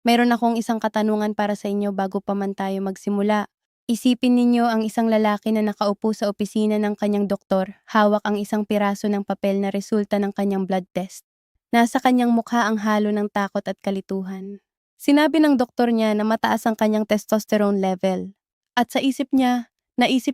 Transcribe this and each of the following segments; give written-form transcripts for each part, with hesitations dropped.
Mayroon akong isang katanungan para sa inyo bago pa man tayo magsimula. Isipin ninyo ang isang lalaki na nakaupo sa opisina ng kanyang doktor, hawak ang isang piraso ng papel na resulta ng kanyang blood test. Nasa kanyang mukha ang halo ng takot at kalituhan. Sinabi ng doktor niya na mataas ang kanyang testosterone level. At sa naisip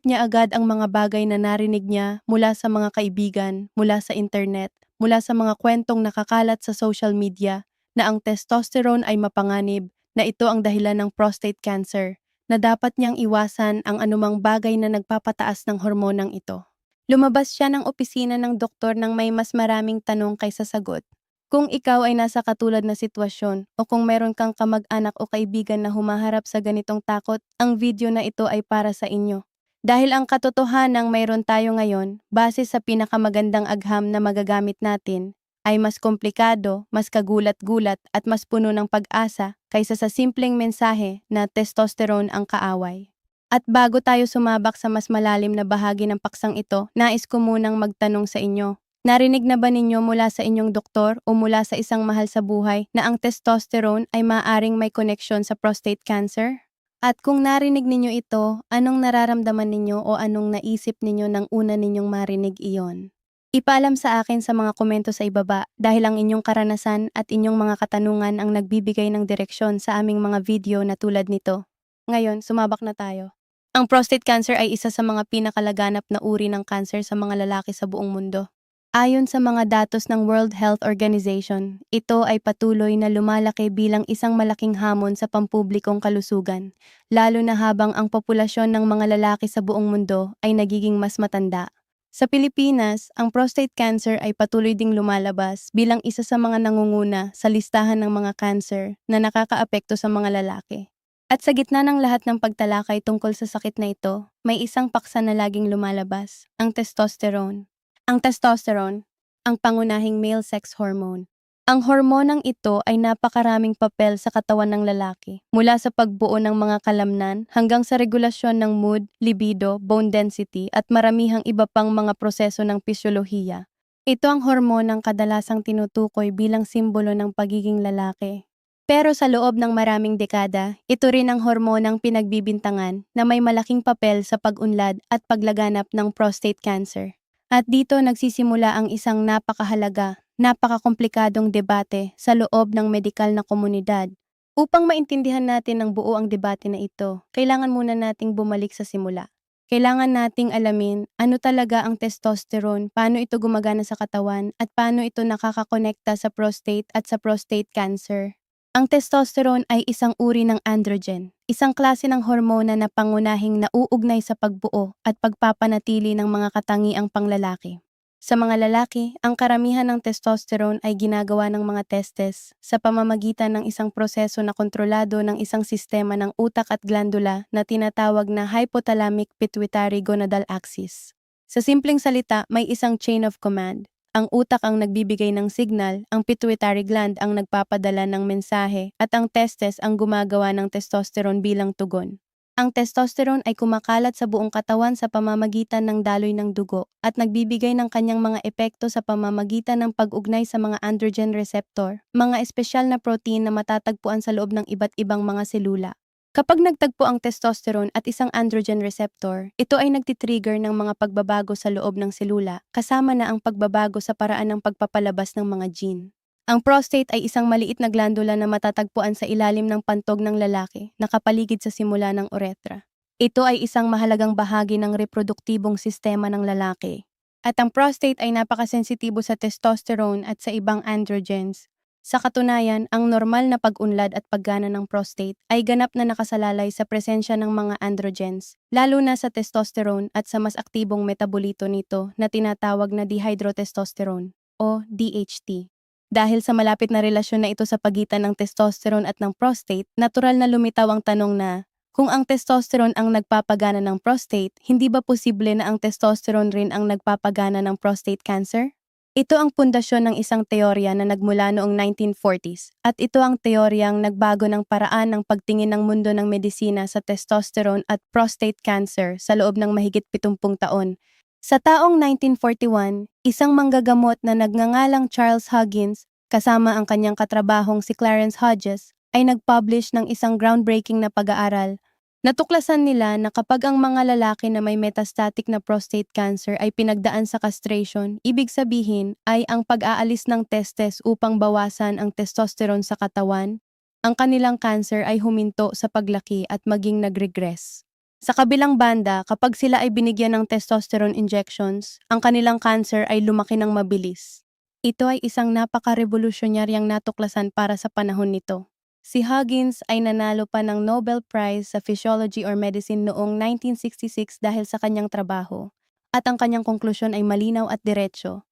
niya agad ang mga bagay na narinig niya mula sa mga kaibigan, mula sa internet, mula sa mga kwentong nakakalat sa social media na ang testosterone ay mapanganib, na ito ang dahilan ng prostate cancer, na dapat niyang iwasan ang anumang bagay na nagpapataas ng hormonang ito. Lumabas siya ng opisina ng doktor nang may mas maraming tanong kaysa sagot. Kung ikaw ay nasa katulad na sitwasyon o kung meron kang kamag-anak o kaibigan na humaharap sa ganitong takot, ang video na ito ay para sa inyo. Dahil ang katotohanang mayroon tayo ngayon, base sa pinakamagandang agham na magagamit natin, ay mas komplikado, mas kagulat-gulat at mas puno ng pag-asa kaysa sa simpleng mensahe na testosterone ang kaaway. At bago tayo sumabak sa mas malalim na bahagi ng paksang ito, nais ko munang magtanong sa inyo. Narinig na ba ninyo mula sa inyong doktor o mula sa isang mahal sa buhay na ang testosterone ay maaaring may koneksyon sa prostate cancer? At kung narinig ninyo ito, anong nararamdaman ninyo o anong naisip ninyo nang una ninyong marinig iyon? Ipaalam sa akin sa mga komento sa ibaba dahil ang inyong karanasan at inyong mga katanungan ang nagbibigay ng direksyon sa aming mga video na tulad nito. Ngayon, sumabak na tayo. Ang prostate cancer ay isa sa mga pinakalaganap na uri ng cancer sa mga lalaki sa buong mundo. Ayon sa mga datos ng World Health Organization, ito ay patuloy na lumalaki bilang isang malaking hamon sa pampublikong kalusugan, lalo na habang ang populasyon ng mga lalaki sa buong mundo ay nagiging mas matanda. Sa Pilipinas, ang prostate cancer ay patuloy ding lumalabas bilang isa sa mga nangunguna sa listahan ng mga cancer na nakakaapekto sa mga lalaki. At sa gitna ng lahat ng pagtalakay tungkol sa sakit na ito, may isang paksa na laging lumalabas, ang testosterone. Ang testosterone, ang pangunahing male sex hormone. Ang hormonang ito ay napakaraming papel sa katawan ng lalaki, mula sa pagbuo ng mga kalamnan hanggang sa regulasyon ng mood, libido, bone density at maramihang iba pang mga proseso ng pisyolohiya. Ito ang hormonang kadalasang tinutukoy bilang simbolo ng pagiging lalaki. Pero sa loob ng maraming dekada, ito rin ang hormonang pinagbibintangan na may malaking papel sa pag-unlad at paglaganap ng prostate cancer. At dito nagsisimula ang isang napakahalaga, napakakomplikadong debate sa loob ng medikal na komunidad. Upang maintindihan natin ng buo ang debate na ito, kailangan muna nating bumalik sa simula. Kailangan nating alamin ano talaga ang testosterone, paano ito gumagana sa katawan, at paano ito nakakakonekta sa prostate at sa prostate cancer. Ang testosterone ay isang uri ng androgen, isang klase ng hormona na pangunahing nauugnay sa pagbuo at pagpapanatili ng mga katangiang panglalaki. Sa mga lalaki, ang karamihan ng testosterone ay ginagawa ng mga testes sa pamamagitan ng isang proseso na kontrolado ng isang sistema ng utak at glandula na tinatawag na hypothalamic pituitary gonadal axis. Sa simpleng salita, may isang chain of command. Ang utak ang nagbibigay ng signal, ang pituitary gland ang nagpapadala ng mensahe, at ang testes ang gumagawa ng testosterone bilang tugon. Ang testosterone ay kumakalat sa buong katawan sa pamamagitan ng daloy ng dugo at nagbibigay ng kanyang mga epekto sa pamamagitan ng pag-ugnay sa mga androgen receptor, mga espesyal na protein na matatagpuan sa loob ng iba't ibang mga selula. Kapag nagtagpo ang testosterone at isang androgen receptor, ito ay nagtitrigger ng mga pagbabago sa loob ng selula, kasama na ang pagbabago sa paraan ng pagpapalabas ng mga gene. Ang prostate ay isang maliit na glandula na matatagpuan sa ilalim ng pantog ng lalaki, nakapaligid sa simula ng uretra. Ito ay isang mahalagang bahagi ng reproduktibong sistema ng lalaki. At ang prostate ay napakasensitibo sa testosterone at sa ibang androgens. Sa katunayan, ang normal na pag-unlad at paggana ng prostate ay ganap na nakasalalay sa presensya ng mga androgens, lalo na sa testosterone at sa mas aktibong metabolito nito na tinatawag na dihydrotestosterone o DHT. Dahil sa malapit na relasyon na ito sa pagitan ng testosterone at ng prostate, natural na lumitaw ang tanong na, kung ang testosterone ang nagpapagana ng prostate, hindi ba posible na ang testosterone rin ang nagpapagana ng prostate cancer? Ito ang pundasyon ng isang teorya na nagmula noong 1940s at ito ang teoryang nagbago ng paraan ng pagtingin ng mundo ng medisina sa testosterone at prostate cancer sa loob ng mahigit 70 taon. Sa taong 1941, isang manggagamot na nagngangalang Charles Huggins kasama ang kanyang katrabahong si Clarence Hodges ay nag-publish ng isang groundbreaking na pag-aaral. Natuklasan nila na kapag ang mga lalaki na may metastatic na prostate cancer ay pinagdaan sa castration, ibig sabihin ay ang pag-aalis ng testes upang bawasan ang testosterone sa katawan, ang kanilang cancer ay huminto sa paglaki at maging nag-regress. Sa kabilang banda, kapag sila ay binigyan ng testosterone injections, ang kanilang cancer ay lumaki ng mabilis. Ito ay isang napaka-revolusyonaryang natuklasan para sa panahon nito. Si Huggins ay nanalo pa ng Nobel Prize sa Physiology or Medicine noong 1966 dahil sa kanyang trabaho. At ang kanyang konklusyon ay malinaw at diretso.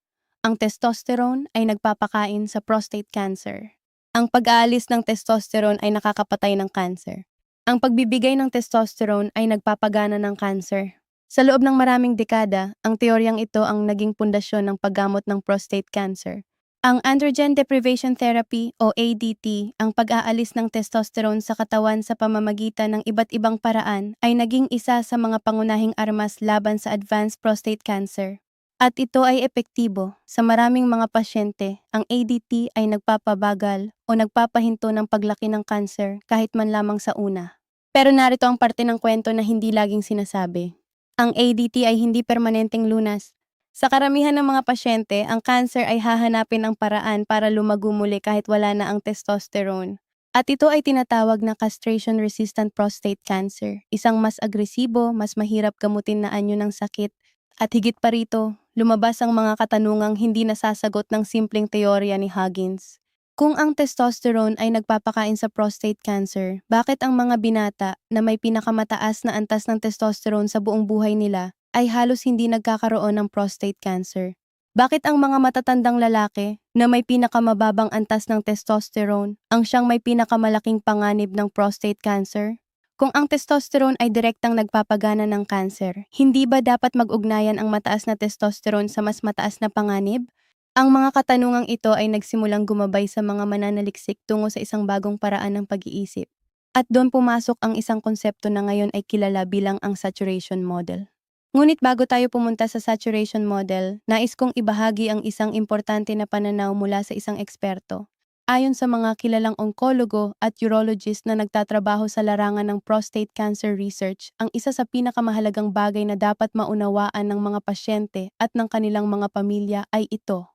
Ang testosterone ay nagpapakain sa prostate cancer. Ang pag-aalis ng testosterone ay nakakapatay ng cancer. Ang pagbibigay ng testosterone ay nagpapagana ng cancer. Sa loob ng maraming dekada, ang teoryang ito ang naging pundasyon ng paggamot ng prostate cancer. Ang androgen deprivation therapy o ADT, ang pag-aalis ng testosterone sa katawan sa pamamagitan ng iba't ibang paraan ay naging isa sa mga pangunahing armas laban sa advanced prostate cancer. At ito ay epektibo. Sa maraming mga pasyente, ang ADT ay nagpapabagal o nagpapahinto ng paglaki ng cancer kahit man lamang sa una. Pero narito ang parte ng kwento na hindi laging sinasabi. Ang ADT ay hindi permanenteng lunas. Sa karamihan ng mga pasyente, ang cancer ay hahanapin ang paraan para lumago muli kahit wala na ang testosterone. At ito ay tinatawag na castration-resistant prostate cancer, isang mas agresibo, mas mahirap gamutin na anyo ng sakit. At higit pa rito, lumabas ang mga katanungang hindi nasasagot ng simpleng teorya ni Huggins. Kung ang testosterone ay nagpapakain sa prostate cancer, bakit ang mga binata na may pinakamataas na antas ng testosterone sa buong buhay nila ay halos hindi nagkakaroon ng prostate cancer? Bakit ang mga matatandang lalaki na may pinakamababang antas ng testosterone ang siyang may pinakamalaking panganib ng prostate cancer? Kung ang testosterone ay direktang nagpapagana ng cancer, hindi ba dapat mag-ugnayan ang mataas na testosterone sa mas mataas na panganib? Ang mga katanungang ito ay nagsimulang gumabay sa mga mananaliksik tungo sa isang bagong paraan ng pag-iisip. At doon pumasok ang isang konsepto na ngayon ay kilala bilang ang saturation model. Ngunit bago tayo pumunta sa saturation model, nais kong ibahagi ang isang importante na pananaw mula sa isang eksperto. Ayon sa mga kilalang onkologo at urologist na nagtatrabaho sa larangan ng prostate cancer research, ang isa sa pinakamahalagang bagay na dapat maunawaan ng mga pasyente at ng kanilang mga pamilya ay ito.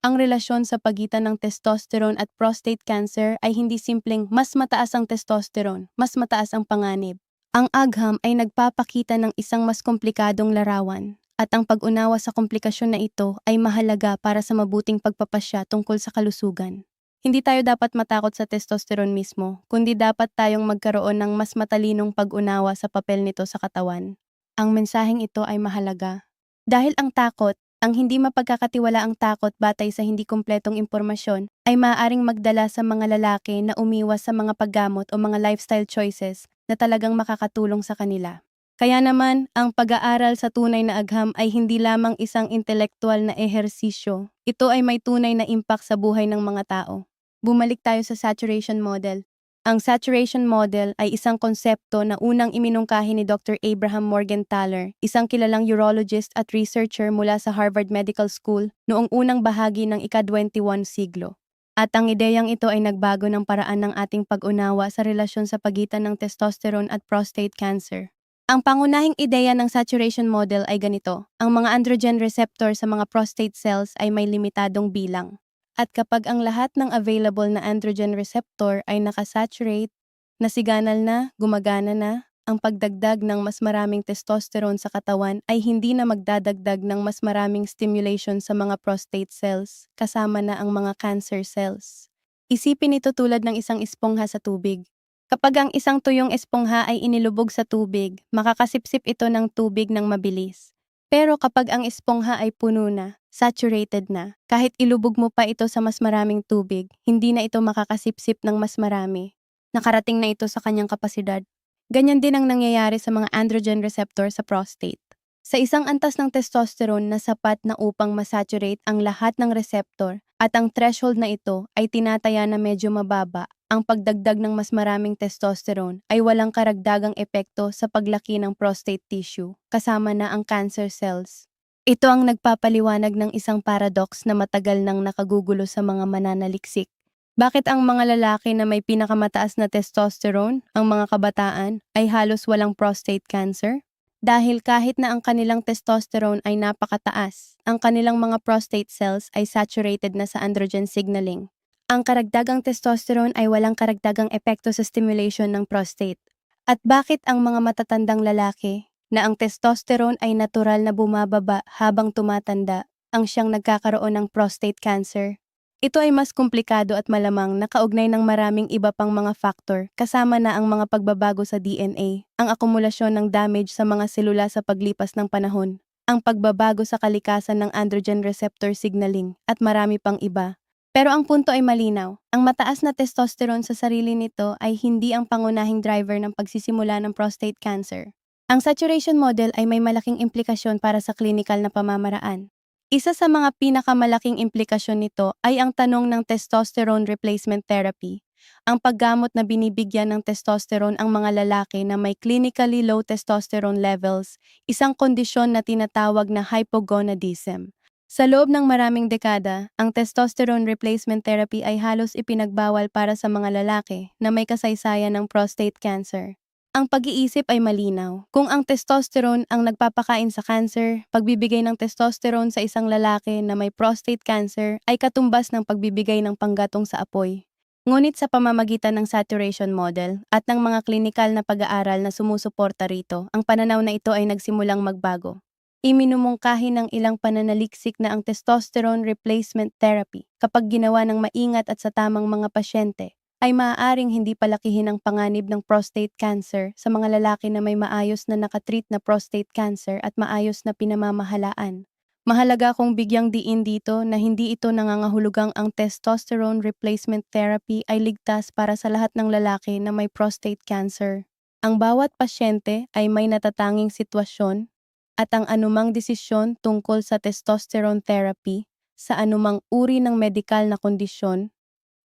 Ang relasyon sa pagitan ng testosterone at prostate cancer ay hindi simpleng mas mataas ang testosterone, mas mataas ang panganib. Ang agham ay nagpapakita ng isang mas komplikadong larawan, at ang pag-unawa sa komplikasyon na ito ay mahalaga para sa mabuting pagpapasya tungkol sa kalusugan. Hindi tayo dapat matakot sa testosterone mismo, kundi dapat tayong magkaroon ng mas matalinong pag-unawa sa papel nito sa katawan. Ang mensaheng ito ay mahalaga. Dahil ang hindi mapagkakatiwalaang takot batay sa hindi kumpletong impormasyon ay maaaring magdala sa mga lalaki na umiwas sa mga paggamot o mga lifestyle choices na talagang makakatulong sa kanila. Kaya naman, ang pag-aaral sa tunay na agham ay hindi lamang isang intelektual na ehersisyo. Ito ay may tunay na impact sa buhay ng mga tao. Bumalik tayo sa saturation model. Ang saturation model ay isang konsepto na unang iminungkahi ni Dr. Abraham Morgentaler, isang kilalang urologist at researcher mula sa Harvard Medical School noong unang bahagi ng ika-21 siglo. At ang ideyang ito ay nagbago ng paraan ng ating pag-unawa sa relasyon sa pagitan ng testosterone at prostate cancer. Ang pangunahing ideya ng saturation model ay ganito: ang mga androgen receptor sa mga prostate cells ay may limitadong bilang. At kapag ang lahat ng available na androgen receptor ay nakasaturate, nasiganal na, gumagana na, ang pagdagdag ng mas maraming testosterone sa katawan ay hindi na magdadagdag ng mas maraming stimulation sa mga prostate cells, kasama na ang mga cancer cells. Isipin ito tulad ng isang espongha sa tubig. Kapag ang isang tuyong espongha ay inilubog sa tubig, makakasipsip ito ng tubig ng mabilis. Pero kapag ang espongha ay puno na, saturated na, kahit ilubog mo pa ito sa mas maraming tubig, hindi na ito makakasipsip ng mas marami. Nakarating na ito sa kanyang kapasidad. Ganyan din ang nangyayari sa mga androgen receptor sa prostate. Sa isang antas ng testosterone na sapat na upang masaturate ang lahat ng receptor at ang threshold na ito ay tinataya na medyo mababa, ang pagdagdag ng mas maraming testosterone ay walang karagdagang epekto sa paglaki ng prostate tissue, kasama na ang cancer cells. Ito ang nagpapaliwanag ng isang paradox na matagal nang nakagugulo sa mga mananaliksik. Bakit ang mga lalaki na may pinakamataas na testosterone, ang mga kabataan, ay halos walang prostate cancer? Dahil kahit na ang kanilang testosterone ay napakataas, ang kanilang mga prostate cells ay saturated na sa androgen signaling. Ang karagdagang testosterone ay walang karagdagang epekto sa stimulation ng prostate. At bakit ang mga matatandang lalaki, na ang testosterone ay natural na bumababa habang tumatanda, ang siyang nagkakaroon ng prostate cancer? Ito ay mas komplikado at malamang nakaugnay ng maraming iba pang mga factor kasama na ang mga pagbabago sa DNA, ang akumulasyon ng damage sa mga selula sa paglipas ng panahon, ang pagbabago sa kalikasan ng androgen receptor signaling at marami pang iba. Pero ang punto ay malinaw, ang mataas na testosterone sa sarili nito ay hindi ang pangunahing driver ng pagsisimula ng prostate cancer. Ang saturation model ay may malaking implikasyon para sa klinikal na pamamaraan. Isa sa mga pinakamalaking implikasyon nito ay ang tanong ng testosterone replacement therapy, ang paggamot na binibigyan ng testosterone ang mga lalaki na may clinically low testosterone levels, isang kondisyon na tinatawag na hypogonadism. Sa loob ng maraming dekada, ang testosterone replacement therapy ay halos ipinagbawal para sa mga lalaki na may kasaysayan ng prostate cancer. Ang pag-iisip ay malinaw. Kung ang testosterone ang nagpapakain sa cancer, pagbibigay ng testosterone sa isang lalaki na may prostate cancer ay katumbas ng pagbibigay ng panggatong sa apoy. Ngunit sa pamamagitan ng saturation model at ng mga klinikal na pag-aaral na sumusuporta rito, ang pananaw na ito ay nagsimulang magbago. Iminumungkahi ng ilang pananaliksik na ang testosterone replacement therapy, kapag ginawa ng maingat at sa tamang mga pasyente, ay maaaring hindi palakihin ang panganib ng prostate cancer sa mga lalaki na may maayos na nakatreat na prostate cancer at maayos na pinamamahalaan. Mahalaga kong bigyang diin dito na hindi ito nangangahulugang ang testosterone replacement therapy ay ligtas para sa lahat ng lalaki na may prostate cancer. Ang bawat pasyente ay may natatanging sitwasyon at ang anumang desisyon tungkol sa testosterone therapy sa anumang uri ng medikal na kondisyon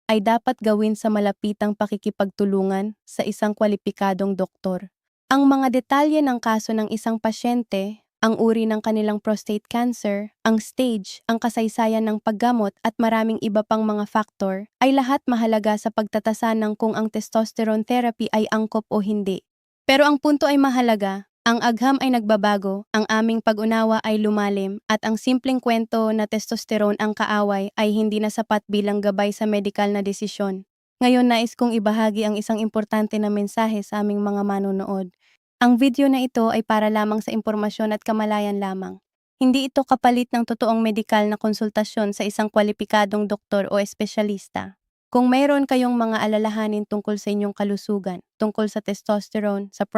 ay dapat gawin sa malapitang pakikipagtulungan sa isang kwalipikadong doktor. Ang mga detalye ng kaso ng isang pasyente, ang uri ng kanilang prostate cancer, ang stage, ang kasaysayan ng paggamot at maraming iba pang mga faktor ay lahat mahalaga sa pagtatasan ng kung ang testosterone therapy ay angkop o hindi. Pero ang punto ay mahalaga. Ang agham ay nagbabago, ang aming pag-unawa ay lumalim, at ang simpleng kwento na testosterone ang kaaway ay hindi na sapat bilang gabay sa medikal na desisyon. Ngayon nais kong ibahagi ang isang importante na mensahe sa aming mga manonood. Ang video na ito ay para lamang sa impormasyon at kamalayan lamang. Hindi ito kapalit ng totoong medikal na konsultasyon sa isang kwalipikadong doktor o espesyalista. Kung mayroon kayong mga alalahanin tungkol sa inyong kalusugan, tungkol sa testosterone, sa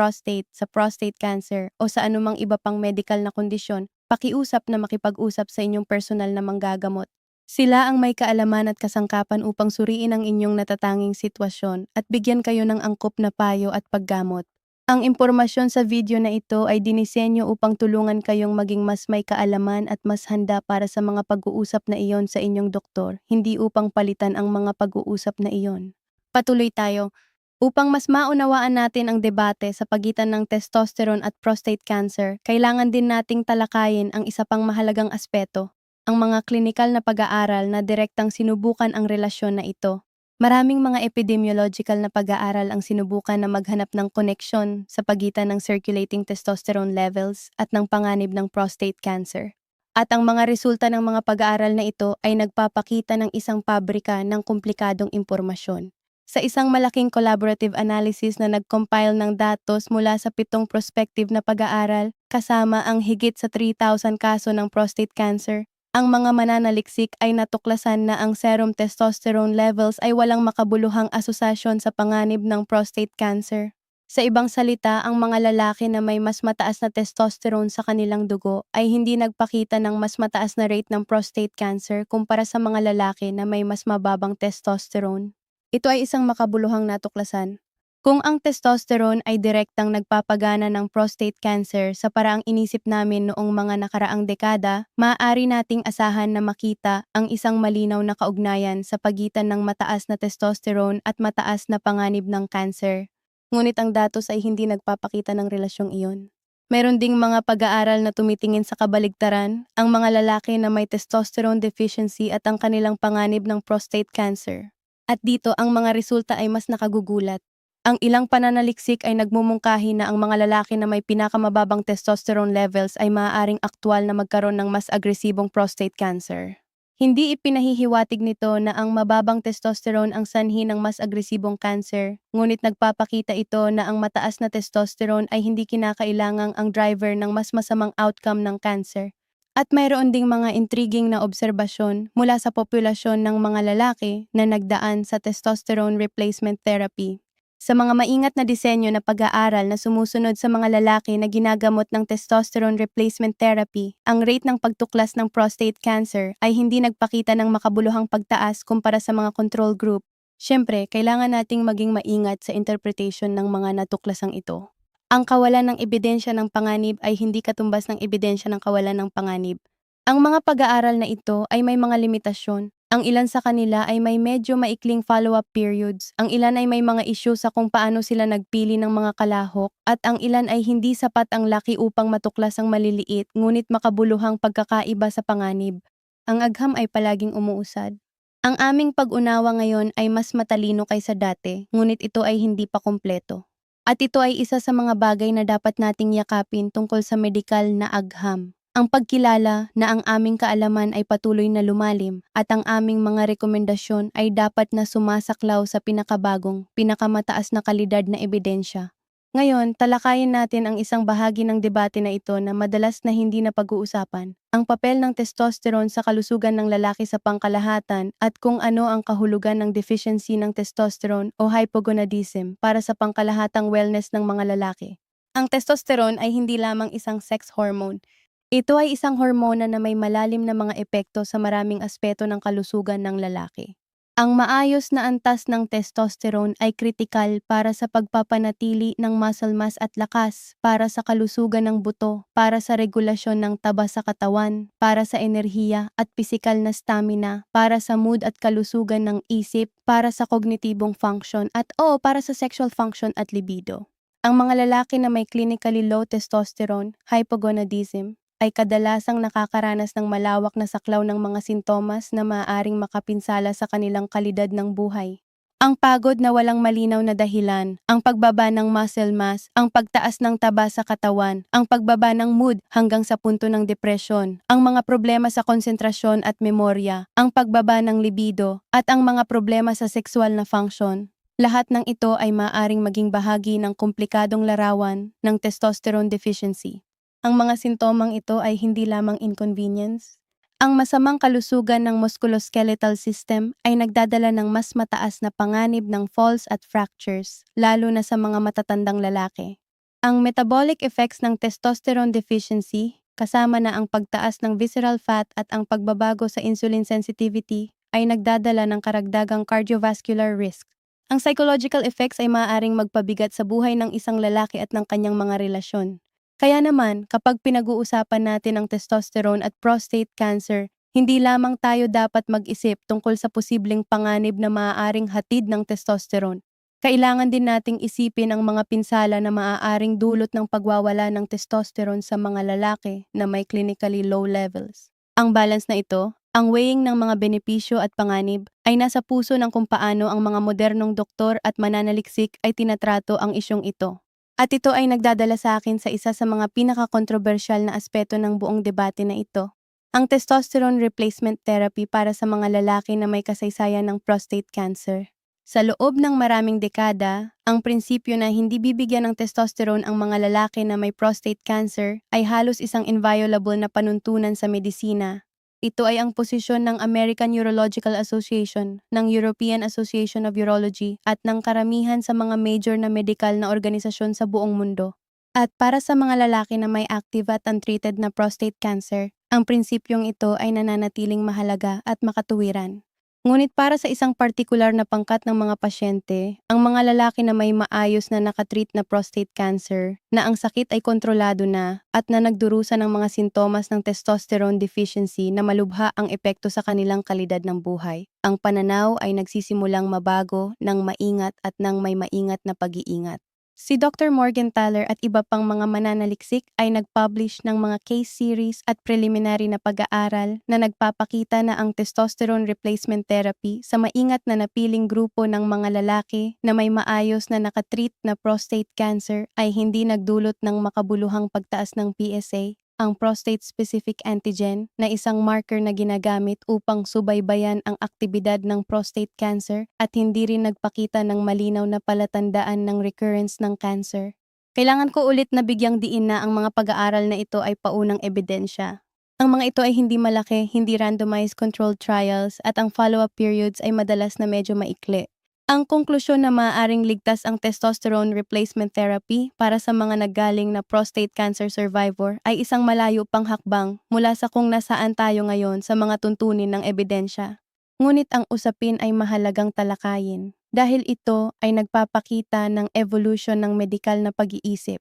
prostate cancer, o sa anumang iba pang medical na kondisyon, pakiusap na makipag-usap sa inyong personal na manggagamot. Sila ang may kaalaman at kasangkapan upang suriin ang inyong natatanging sitwasyon at bigyan kayo ng angkop na payo at paggamot. Ang impormasyon sa video na ito ay dinisenyo upang tulungan kayong maging mas may kaalaman at mas handa para sa mga pag-uusap na iyon sa inyong doktor, hindi upang palitan ang mga pag-uusap na iyon. Patuloy tayo. Upang mas maunawaan natin ang debate sa pagitan ng testosterone at prostate cancer, kailangan din nating talakayin ang isa pang mahalagang aspeto, ang mga klinikal na pag-aaral na direktang sinubukan ang relasyon na ito. Maraming mga epidemiological na pag-aaral ang sinubukan na maghanap ng koneksyon sa pagitan ng circulating testosterone levels at ng panganib ng prostate cancer. At ang mga resulta ng mga pag-aaral na ito ay nagpapakita ng isang pabrika ng komplikadong impormasyon. Sa isang malaking collaborative analysis na nag-compile ng datos mula sa 7 prospective na pag-aaral, kasama ang higit sa 3,000 kaso ng prostate cancer, ang mga mananaliksik ay natuklasan na ang serum testosterone levels ay walang makabuluhang asosasyon sa panganib ng prostate cancer. Sa ibang salita, ang mga lalaki na may mas mataas na testosterone sa kanilang dugo ay hindi nagpakita ng mas mataas na rate ng prostate cancer kumpara sa mga lalaki na may mas mababang testosterone. Ito ay isang makabuluhang natuklasan. Kung ang testosterone ay direktang nagpapagana ng prostate cancer sa paraang inisip namin noong mga nakaraang dekada, maaari nating asahan na makita ang isang malinaw na kaugnayan sa pagitan ng mataas na testosterone at mataas na panganib ng cancer. Ngunit ang datos ay hindi nagpapakita ng relasyong iyon. Meron ding mga pag-aaral na tumitingin sa kabaligtaran, ang mga lalaki na may testosterone deficiency at ang kanilang panganib ng prostate cancer At dito ang mga resulta ay mas nakagugulat. Ang ilang pananaliksik ay nagmumungkahi na ang mga lalaki na may pinakamababang testosterone levels ay maaaring aktwal na magkaroon ng mas agresibong prostate cancer. Hindi ipinahihiwatig nito na ang mababang testosterone ang sanhi ng mas agresibong cancer, ngunit nagpapakita ito na ang mataas na testosterone ay hindi kinakailangang ang driver ng mas masamang outcome ng cancer. At mayroon ding mga intriguing na obserbasyon mula sa populasyon ng mga lalaki na nagdaan sa testosterone replacement therapy. Sa mga maingat na disenyo na pag-aaral na sumusunod sa mga lalaki na ginagamot ng testosterone replacement therapy, ang rate ng pagtuklas ng prostate cancer ay hindi nagpakita ng makabuluhang pagtaas kumpara sa mga control group. Siyempre, kailangan nating maging maingat sa interpretation ng mga natuklasang ito. Ang kawalan ng ebidensya ng panganib ay hindi katumbas ng ebidensya ng kawalan ng panganib. Ang mga pag-aaral na ito ay may mga limitasyon. Ang ilan sa kanila ay may medyo maikling follow-up periods, ang ilan ay may mga issue sa kung paano sila nagpili ng mga kalahok, at ang ilan ay hindi sapat ang laki upang matuklas ang maliliit ngunit makabuluhang pagkakaiba sa panganib. Ang agham ay palaging umuusad. Ang aming pag-unawa ngayon ay mas matalino kaysa dati, ngunit ito ay hindi pa kumpleto. At ito ay isa sa mga bagay na dapat nating yakapin tungkol sa medikal na agham. Ang pagkilala na ang aming kaalaman ay patuloy na lumalim at ang aming mga rekomendasyon ay dapat na sumasaklaw sa pinakabagong, pinakamataas na kalidad na ebidensya. Ngayon, talakayin natin ang isang bahagi ng debate na ito na madalas na hindi na pag-uusapan, ang papel ng testosterone sa kalusugan ng lalaki sa pangkalahatan at kung ano ang kahulugan ng deficiency ng testosterone o hypogonadism para sa pangkalahatang wellness ng mga lalaki. Ang testosterone ay hindi lamang isang sex hormone. Ito ay isang hormona na may malalim na mga epekto sa maraming aspeto ng kalusugan ng lalaki. Ang maayos na antas ng testosterone ay kritikal para sa pagpapanatili ng muscle mass at lakas, para sa kalusugan ng buto, para sa regulasyon ng taba sa katawan, para sa enerhiya at pisikal na stamina, para sa mood at kalusugan ng isip, para sa kognitibong function at para sa sexual function at libido. Ang mga lalaki na may clinically low testosterone, hypogonadism, ay kadalasang nakakaranas ng malawak na saklaw ng mga sintomas na maaaring makapinsala sa kanilang kalidad ng buhay. Ang pagod na walang malinaw na dahilan, ang pagbaba ng muscle mass, ang pagtaas ng taba sa katawan, ang pagbaba ng mood hanggang sa punto ng depresyon, ang mga problema sa konsentrasyon at memorya, ang pagbaba ng libido, at ang mga problema sa sexual na function. Lahat ng ito ay maaaring maging bahagi ng komplikadong larawan ng testosterone deficiency. Ang mga sintomang ito ay hindi lamang inconvenience. Ang masamang kalusugan ng musculoskeletal system ay nagdadala ng mas mataas na panganib ng falls at fractures, lalo na sa mga matatandang lalaki. Ang metabolic effects ng testosterone deficiency, kasama na ang pagtaas ng visceral fat at ang pagbabago sa insulin sensitivity, ay nagdadala ng karagdagang cardiovascular risk. Ang psychological effects ay maaaring magpabigat sa buhay ng isang lalaki at ng kanyang mga relasyon. Kaya naman, kapag pinag-uusapan natin ang testosterone at prostate cancer, hindi lamang tayo dapat mag-isip tungkol sa posibleng panganib na maaaring hatid ng testosterone. Kailangan din nating isipin ang mga pinsala na maaaring dulot ng pagwawala ng testosterone sa mga lalaki na may clinically low levels. Ang balance na ito, ang weighing ng mga benepisyo at panganib, ay nasa puso ng kung paano ang mga modernong doktor at mananaliksik ay tinatrato ang isyong ito. At ito ay nagdadala sa akin sa isa sa mga pinaka-kontrobersyal na aspeto ng buong debate na ito. Ang testosterone replacement therapy para sa mga lalaki na may kasaysayan ng prostate cancer. Sa loob ng maraming dekada, ang prinsipyo na hindi bibigyan ng testosterone ang mga lalaki na may prostate cancer ay halos isang inviolable na panuntunan sa medisina. Ito ay ang posisyon ng American Urological Association, ng European Association of Urology at ng karamihan sa mga major na medikal na organisasyon sa buong mundo. At para sa mga lalaki na may active at untreated na prostate cancer, ang prinsipyong ito ay nananatiling mahalaga at makatuwiran. Ngunit para sa isang partikular na pangkat ng mga pasyente, ang mga lalaki na may maayos na nakatreat na prostate cancer, na ang sakit ay kontrolado na at na nagdurusa ng mga sintomas ng testosterone deficiency na malubha ang epekto sa kanilang kalidad ng buhay. Ang pananaw ay nagsisimulang mabago ng maingat at ng may maingat na pag-iingat. Si Dr. Morgenthaler at iba pang mga mananaliksik ay nag-publish ng mga case series at preliminary na pag-aaral na nagpapakita na ang testosterone replacement therapy sa maingat na napiling grupo ng mga lalaki na may maayos na nakatreat na prostate cancer ay hindi nagdulot ng makabuluhang pagtaas ng PSA, ang prostate-specific antigen na isang marker na ginagamit upang subaybayan ang aktibidad ng prostate cancer at hindi rin nagpakita ng malinaw na palatandaan ng recurrence ng cancer. Kailangan ko ulit na bigyang diin na ang mga pag-aaral na ito ay paunang ebidensya. Ang mga ito ay hindi malaki, hindi randomized controlled trials at ang follow-up periods ay madalas na medyo maikli. Ang konklusyon na maaaring ligtas ang testosterone replacement therapy para sa mga naggaling na prostate cancer survivor ay isang malayo pang hakbang mula sa kung nasaan tayo ngayon sa mga tuntunin ng ebidensya. Ngunit ang usapin ay mahalagang talakayin dahil ito ay nagpapakita ng evolution ng medikal na pag-iisip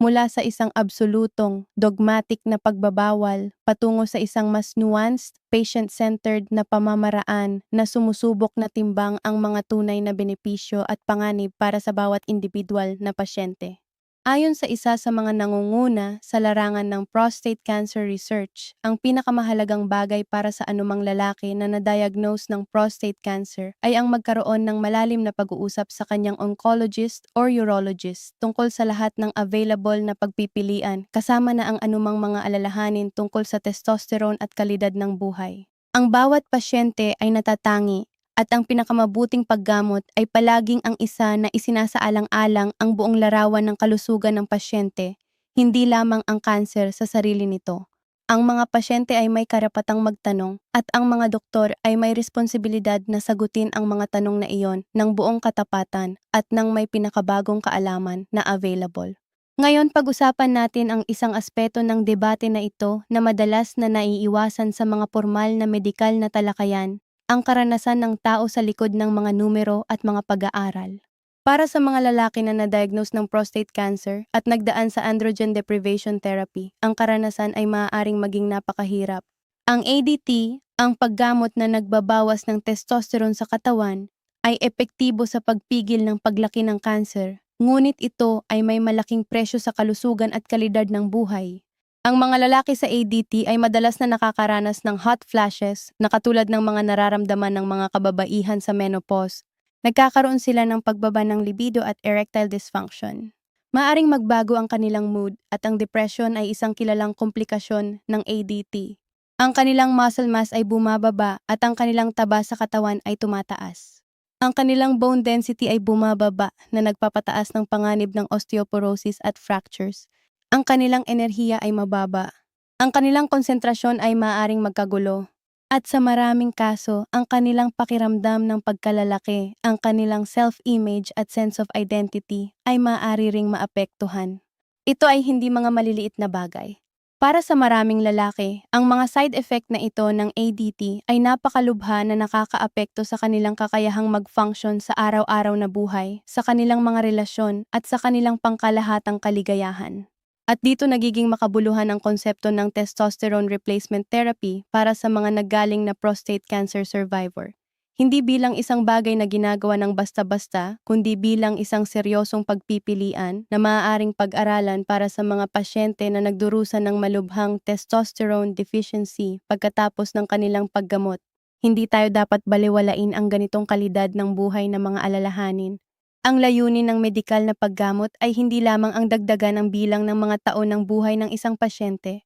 mula sa isang absolutong, dogmatic na pagbabawal patungo sa isang mas nuanced, patient-centered na pamamaraan na sumusubok na timbang ang mga tunay na benepisyo at panganib para sa bawat individual na pasyente. Ayon sa isa sa mga nangunguna sa larangan ng prostate cancer research, ang pinakamahalagang bagay para sa anumang lalaki na na-diagnose ng prostate cancer ay ang magkaroon ng malalim na pag-uusap sa kanyang oncologist or urologist tungkol sa lahat ng available na pagpipilian kasama na ang anumang mga alalahanin tungkol sa testosterone at kalidad ng buhay. Ang bawat pasyente ay natatangi at ang pinakamabuting paggamot ay palaging ang isa na isinasaalang-alang ang buong larawan ng kalusugan ng pasyente, hindi lamang ang kanser sa sarili nito. Ang mga pasyente ay may karapatang magtanong at ang mga doktor ay may responsibilidad na sagutin ang mga tanong na iyon ng buong katapatan at ng may pinakabagong kaalaman na available. Ngayon pag-usapan natin ang isang aspeto ng debate na ito na madalas na naiiwasan sa mga formal na medikal na talakayan, ang karanasan ng tao sa likod ng mga numero at mga pag-aaral. Para sa mga lalaki na na-diagnose ng prostate cancer at nagdaan sa androgen deprivation therapy, ang karanasan ay maaaring maging napakahirap. Ang ADT, ang paggamot na nagbabawas ng testosterone sa katawan, ay epektibo sa pagpigil ng paglaki ng cancer, ngunit ito ay may malaking presyo sa kalusugan at kalidad ng buhay. Ang mga lalaki sa ADT ay madalas na nakakaranas ng hot flashes na katulad ng mga nararamdaman ng mga kababaihan sa menopause. Nagkakaroon sila ng pagbaba ng libido at erectile dysfunction. Maaring magbago ang kanilang mood at ang depression ay isang kilalang komplikasyon ng ADT. Ang kanilang muscle mass ay bumababa at ang kanilang taba sa katawan ay tumataas. Ang kanilang bone density ay bumababa na nagpapataas ng panganib ng osteoporosis at fractures. Ang kanilang enerhiya ay mababa. Ang kanilang konsentrasyon ay maaaring magkagulo. At sa maraming kaso, ang kanilang pakiramdam ng pagkalalaki, ang kanilang self-image at sense of identity ay maaari ring maapektuhan. Ito ay hindi mga maliliit na bagay. Para sa maraming lalaki, ang mga side effect na ito ng ADT ay napakalubha na nakakaapekto sa kanilang kakayahang mag-function sa araw-araw na buhay, sa kanilang mga relasyon at sa kanilang pangkalahatang kaligayahan. At dito nagiging makabuluhan ang konsepto ng testosterone replacement therapy para sa mga naggaling na prostate cancer survivor. Hindi bilang isang bagay na ginagawa ng basta-basta, kundi bilang isang seryosong pagpipilian na maaaring pag-aralan para sa mga pasyente na nagdurusa ng malubhang testosterone deficiency pagkatapos ng kanilang paggamot. Hindi tayo dapat balewalain ang ganitong kalidad ng buhay ng mga alalahanin. Ang layunin ng medikal na paggamot ay hindi lamang ang dagdagan ng bilang ng mga taon ng buhay ng isang pasyente.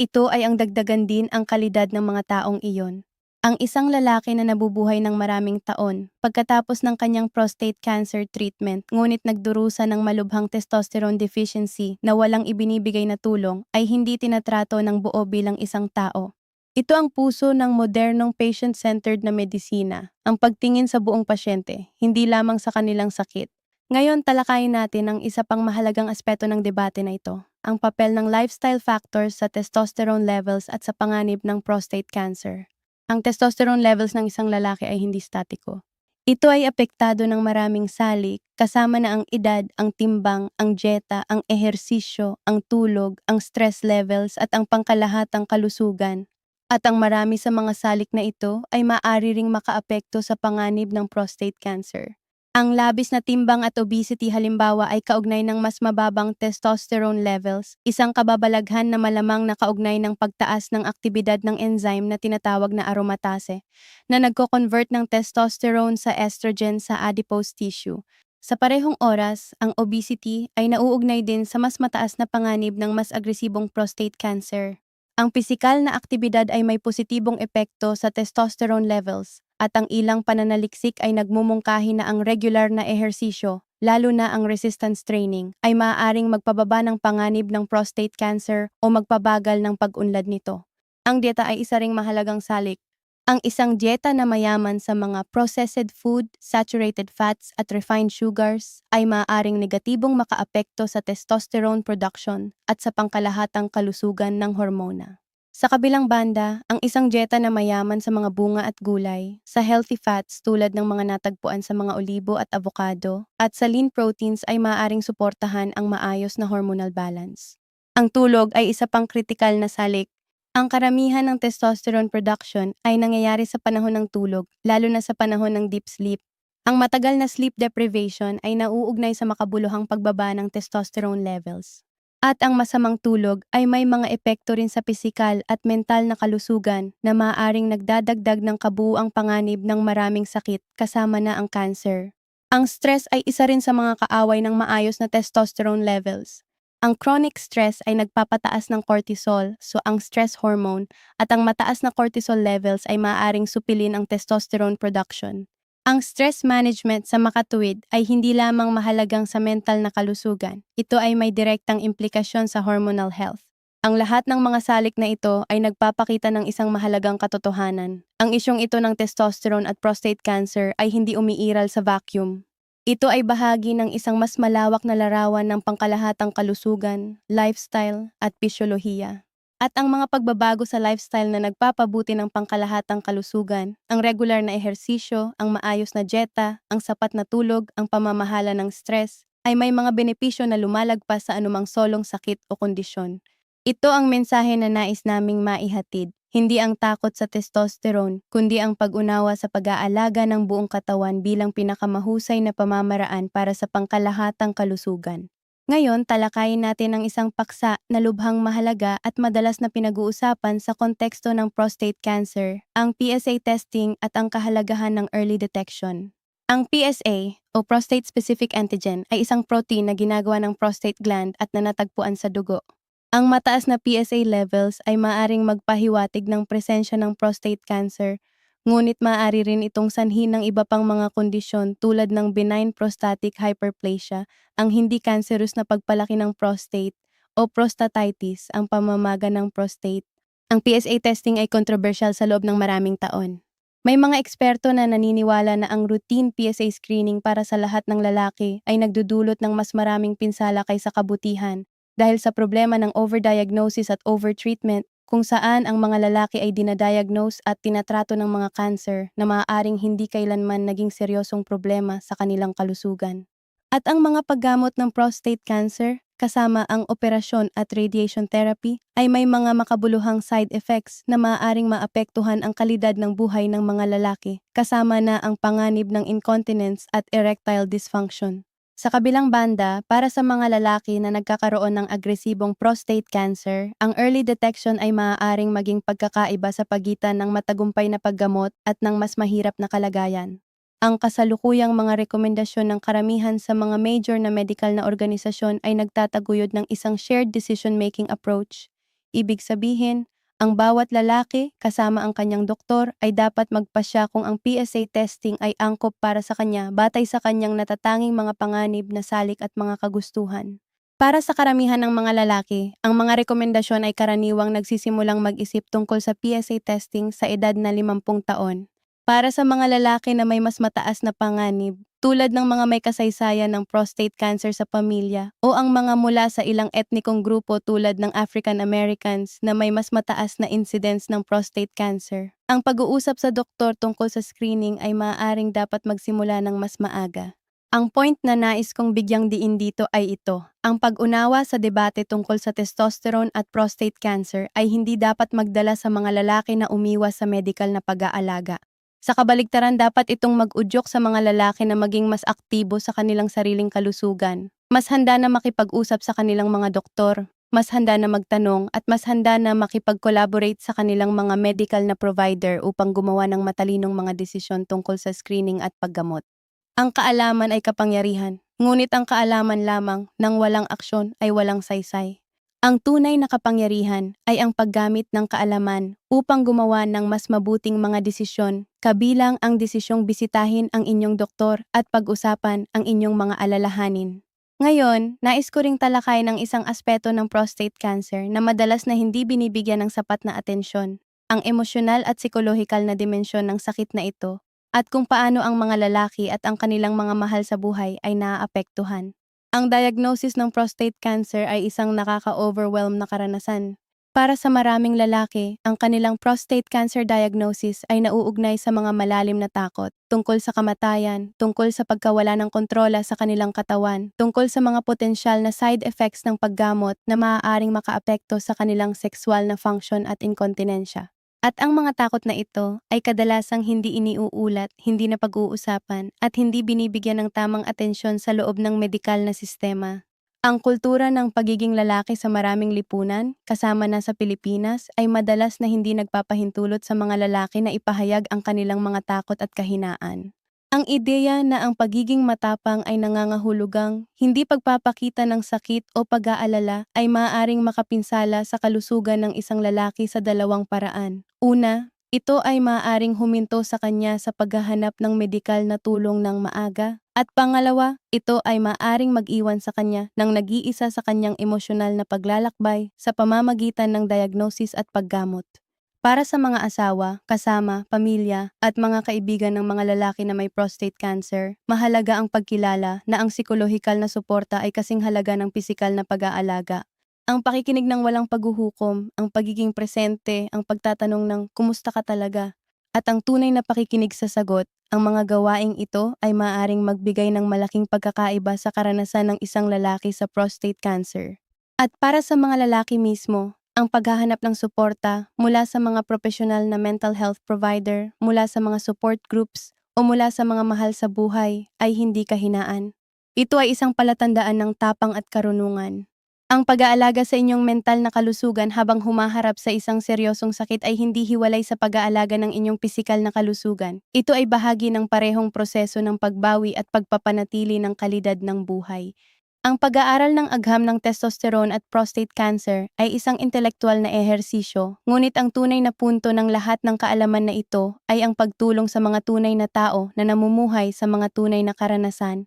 Ito ay ang dagdagan din ang kalidad ng mga taong iyon. Ang isang lalaki na nabubuhay ng maraming taon pagkatapos ng kanyang prostate cancer treatment ngunit nagdurusa ng malubhang testosterone deficiency na walang ibinibigay na tulong ay hindi tinatrato ng buo bilang isang tao. Ito ang puso ng modernong patient-centered na medisina, ang pagtingin sa buong pasyente, hindi lamang sa kanilang sakit. Ngayon talakayin natin ang isa pang mahalagang aspeto ng debate na ito, ang papel ng lifestyle factors sa testosterone levels at sa panganib ng prostate cancer. Ang testosterone levels ng isang lalaki ay hindi statiko. Ito ay apektado ng maraming salik, kasama na ang edad, ang timbang, ang dieta, ang ehersisyo, ang tulog, ang stress levels at ang pangkalahatang kalusugan. At ang marami sa mga salik na ito ay maaari ring makaapekto sa panganib ng prostate cancer. Ang labis na timbang at obesity halimbawa ay kaugnay ng mas mababang testosterone levels, isang kababalaghan na malamang na kaugnay ng pagtaas ng aktibidad ng enzyme na tinatawag na aromatase, na nagko-convert ng testosterone sa estrogen sa adipose tissue. Sa parehong oras, ang obesity ay nauugnay din sa mas mataas na panganib ng mas agresibong prostate cancer. Ang pisikal na aktibidad ay may positibong epekto sa testosterone levels, at ang ilang pananaliksik ay nagmumungkahi na ang regular na ehersisyo, lalo na ang resistance training, ay maaaring magpababa ng panganib ng prostate cancer o magpabagal ng pag-unlad nito. Ang dieta ay isa ring mahalagang salik. Ang isang dieta na mayaman sa mga processed food, saturated fats at refined sugars ay maaaring negatibong makaapekto sa testosterone production at sa pangkalahatang kalusugan ng hormona. Sa kabilang banda, ang isang dieta na mayaman sa mga bunga at gulay, sa healthy fats tulad ng mga natagpuan sa mga olibo at avocado, at sa lean proteins ay maaaring suportahan ang maayos na hormonal balance. Ang tulog ay isa pang kritikal na salik. Ang karamihan ng testosterone production ay nangyayari sa panahon ng tulog, lalo na sa panahon ng deep sleep. Ang matagal na sleep deprivation ay nauugnay sa makabuluhang pagbaba ng testosterone levels. At ang masamang tulog ay may mga epekto rin sa pisikal at mental na kalusugan na maaaring nagdadagdag ng kabuuang panganib ng maraming sakit kasama na ang cancer. Ang stress ay isa rin sa mga kaaway ng maayos na testosterone levels. Ang chronic stress ay nagpapataas ng cortisol, so ang stress hormone, at ang mataas na cortisol levels ay maaaring supilin ang testosterone production. Ang stress management sa makatuwid ay hindi lamang mahalagang sa mental na kalusugan. Ito ay may direktang implikasyon sa hormonal health. Ang lahat ng mga salik na ito ay nagpapakita ng isang mahalagang katotohanan. Ang isyong ito ng testosterone at prostate cancer ay hindi umiiral sa vacuum. Ito ay bahagi ng isang mas malawak na larawan ng pangkalahatang kalusugan, lifestyle, at pisyolohiya. At ang mga pagbabago sa lifestyle na nagpapabuti ng pangkalahatang kalusugan, ang regular na ehersisyo, ang maayos na dieta, ang sapat na tulog, ang pamamahala ng stress, ay may mga benepisyo na lumalagpas sa anumang solong sakit o kondisyon. Ito ang mensahe na nais naming maihatid. Hindi ang takot sa testosterone, kundi ang pag-unawa sa pag-aalaga ng buong katawan bilang pinakamahusay na pamamaraan para sa pangkalahatang kalusugan. Ngayon, talakayin natin ang isang paksa na lubhang mahalaga at madalas na pinag-uusapan sa konteksto ng prostate cancer, ang PSA testing at ang kahalagahan ng early detection. Ang PSA, o prostate-specific antigen, ay isang protein na ginagawa ng prostate gland at nanatagpuan sa dugo. Ang mataas na PSA levels ay maaaring magpahiwatig ng presensya ng prostate cancer, ngunit maaari rin itong sanhi ng iba pang mga kondisyon tulad ng benign prostatic hyperplasia, ang hindi cancerous na pagpalaki ng prostate, o prostatitis, ang pamamaga ng prostate. Ang PSA testing ay controversial sa loob ng maraming taon. May mga eksperto na naniniwala na ang routine PSA screening para sa lahat ng lalaki ay nagdudulot ng mas maraming pinsala kaysa kabutihan, dahil sa problema ng overdiagnosis at overtreatment, kung saan ang mga lalaki ay dinadiagnose at tinatrato ng mga cancer na maaaring hindi kailanman naging seryosong problema sa kanilang kalusugan. At ang mga paggamot ng prostate cancer, kasama ang operasyon at radiation therapy, ay may mga makabuluhang side effects na maaaring maapektuhan ang kalidad ng buhay ng mga lalaki, kasama na ang panganib ng incontinence at erectile dysfunction. Sa kabilang banda, para sa mga lalaki na nagkakaroon ng agresibong prostate cancer, ang early detection ay maaaring maging pagkakaiba sa pagitan ng matagumpay na paggamot at ng mas mahirap na kalagayan. Ang kasalukuyang mga rekomendasyon ng karamihan sa mga major na medical na organisasyon ay nagtataguyod ng isang shared decision-making approach. Ibig sabihin, ang bawat lalaki, kasama ang kanyang doktor, ay dapat magpasya kung ang PSA testing ay angkop para sa kanya batay sa kanyang natatanging mga panganib na salik at mga kagustuhan. Para sa karamihan ng mga lalaki, ang mga rekomendasyon ay karaniwang nagsisimulang mag-isip tungkol sa PSA testing sa edad na 50 taon. Para sa mga lalaki na may mas mataas na panganib, tulad ng mga may kasaysayan ng prostate cancer sa pamilya o ang mga mula sa ilang etnikong grupo tulad ng African Americans na may mas mataas na incidence ng prostate cancer, ang pag-uusap sa doktor tungkol sa screening ay maaaring dapat magsimula ng mas maaga. Ang point na nais kong bigyang diin dito ay ito: ang pag-unawa sa debate tungkol sa testosterone at prostate cancer ay hindi dapat magdala sa mga lalaki na umiwas sa medikal na pag-aalaga. Sa kabaligtaran, dapat itong mag-udyok sa mga lalaki na maging mas aktibo sa kanilang sariling kalusugan. Mas handa na makipag-usap sa kanilang mga doktor, mas handa na magtanong at mas handa na makipag-collaborate sa kanilang mga medical na provider upang gumawa ng matalinong mga desisyon tungkol sa screening at paggamot. Ang kaalaman ay kapangyarihan, ngunit ang kaalaman lamang ng walang aksyon ay walang saysay. Ang tunay na kapangyarihan ay ang paggamit ng kaalaman upang gumawa ng mas mabuting mga desisyon, kabilang ang desisyong bisitahin ang inyong doktor at pag-usapan ang inyong mga alalahanin. Ngayon, nais ko ring talakay ng isang aspeto ng prostate cancer na madalas na hindi binibigyan ng sapat na atensyon, ang emosyonal at psikolohikal na dimensyon ng sakit na ito, at kung paano ang mga lalaki at ang kanilang mga mahal sa buhay ay naaapektuhan. Ang diagnosis ng prostate cancer ay isang nakaka-overwhelm na karanasan. Para sa maraming lalaki, ang kanilang prostate cancer diagnosis ay nauugnay sa mga malalim na takot tungkol sa kamatayan, tungkol sa pagkawala ng kontrola sa kanilang katawan, tungkol sa mga potensyal na side effects ng paggamot na maaaring makaapekto sa kanilang sexual na function at inkontinensya. At ang mga takot na ito ay kadalasang hindi iniuulat, hindi na pag-uusapan, at hindi binibigyan ng tamang atensyon sa loob ng medikal na sistema. Ang kultura ng pagiging lalaki sa maraming lipunan, kasama na sa Pilipinas, ay madalas na hindi nagpapahintulot sa mga lalaki na ipahayag ang kanilang mga takot at kahinaan. Ang ideya na ang pagiging matapang ay nangangahulugang hindi pagpapakita ng sakit o pag-aalala ay maaaring makapinsala sa kalusugan ng isang lalaki sa dalawang paraan. Una, ito ay maaaring huminto sa kanya sa paghahanap ng medikal na tulong ng maaga. At pangalawa, ito ay maaaring mag-iwan sa kanya ng nag-iisa sa kanyang emosyonal na paglalakbay sa pamamagitan ng diagnosis at paggamot. Para sa mga asawa, kasama, pamilya, at mga kaibigan ng mga lalaki na may prostate cancer, mahalaga ang pagkilala na ang psikolohikal na suporta ay kasing halaga ng pisikal na pag-aalaga. Ang pakikinig ng walang paghuhukom, ang pagiging presente, ang pagtatanong ng kumusta ka talaga, at ang tunay na pakikinig sa sagot, ang mga gawaing ito ay maaaring magbigay ng malaking pagkakaiba sa karanasan ng isang lalaki sa prostate cancer. At para sa mga lalaki mismo, ang paghahanap ng suporta mula sa mga profesional na mental health provider, mula sa mga support groups, o mula sa mga mahal sa buhay ay hindi kahinaan. Ito ay isang palatandaan ng tapang at karunungan. Ang pag-aalaga sa inyong mental na kalusugan habang humaharap sa isang seryosong sakit ay hindi hiwalay sa pag-aalaga ng inyong pisikal na kalusugan. Ito ay bahagi ng parehong proseso ng pagbawi at pagpapanatili ng kalidad ng buhay. Ang pag-aaral ng agham ng testosterone at prostate cancer ay isang intelektual na ehersisyo, ngunit ang tunay na punto ng lahat ng kaalaman na ito ay ang pagtulong sa mga tunay na tao na namumuhay sa mga tunay na karanasan.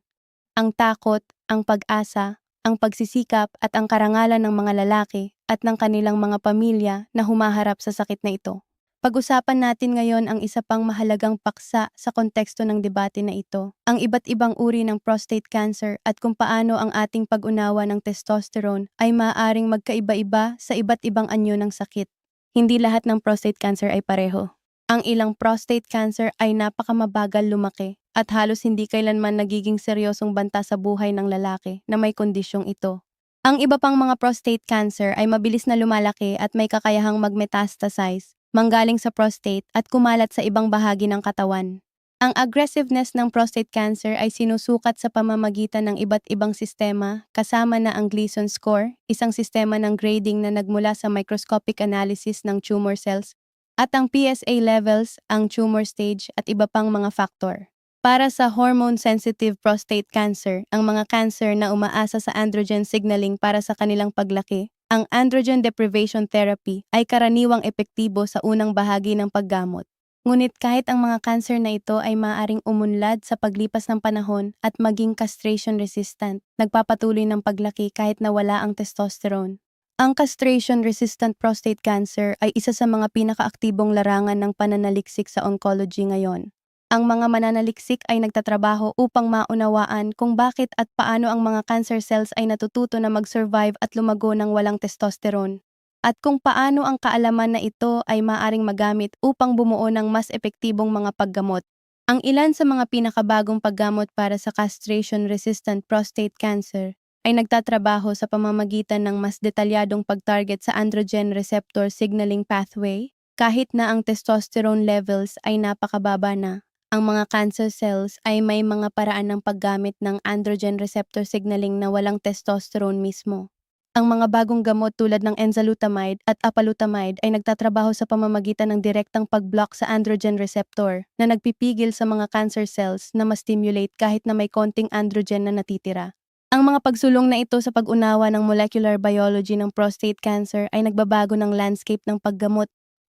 Ang takot, ang pag-asa, ang pagsisikap at ang karangalan ng mga lalaki at ng kanilang mga pamilya na humaharap sa sakit na ito. Pag-usapan natin ngayon ang isa pang mahalagang paksa sa konteksto ng debate na ito, ang iba't ibang uri ng prostate cancer at kung paano ang ating pag-unawa ng testosterone ay maaaring magkaiba-iba sa iba't ibang anyo ng sakit. Hindi lahat ng prostate cancer ay pareho. Ang ilang prostate cancer ay napakamabagal lumaki at halos hindi kailanman nagiging seryosong banta sa buhay ng lalaki na may kondisyong ito. Ang iba pang mga prostate cancer ay mabilis na lumalaki at may kakayahang mag-metastasize, manggaling sa prostate at kumalat sa ibang bahagi ng katawan. Ang aggressiveness ng prostate cancer ay sinusukat sa pamamagitan ng iba't ibang sistema, kasama na ang Gleason score, isang sistema ng grading na nagmula sa microscopic analysis ng tumor cells, at ang PSA levels, ang tumor stage at iba pang mga factor. Para sa hormone-sensitive prostate cancer, ang mga cancer na umaasa sa androgen signaling para sa kanilang paglaki, ang androgen deprivation therapy ay karaniwang epektibo sa unang bahagi ng paggamot. Ngunit kahit ang mga cancer na ito ay maaaring umunlad sa paglipas ng panahon at maging castration-resistant, nagpapatuloy ng paglaki kahit na wala ang testosterone. Ang castration-resistant prostate cancer ay isa sa mga pinakaaktibong larangan ng pananaliksik sa oncology ngayon. Ang mga mananaliksik ay nagtatrabaho upang maunawaan kung bakit at paano ang mga cancer cells ay natututo na mag-survive at lumago ng walang testosterone, at kung paano ang kaalaman na ito ay maaaring magamit upang bumuo ng mas epektibong mga paggamot. Ang ilan sa mga pinakabagong paggamot para sa castration-resistant prostate cancer ay nagtatrabaho sa pamamagitan ng mas detalyadong pag-target sa androgen receptor signaling pathway, kahit na ang testosterone levels ay napakababa na. Ang mga cancer cells ay may mga paraan ng paggamit ng androgen receptor signaling na walang testosterone mismo. Ang mga bagong gamot tulad ng enzalutamide at apalutamide ay nagtatrabaho sa pamamagitan ng direktang pag-block sa androgen receptor na nagpipigil sa mga cancer cells na ma-stimulate kahit na may konting androgen na natitira. Ang mga pagsulong na ito sa pag-unawa ng molecular biology ng prostate cancer ay nagbabago ng landscape ng paggamot.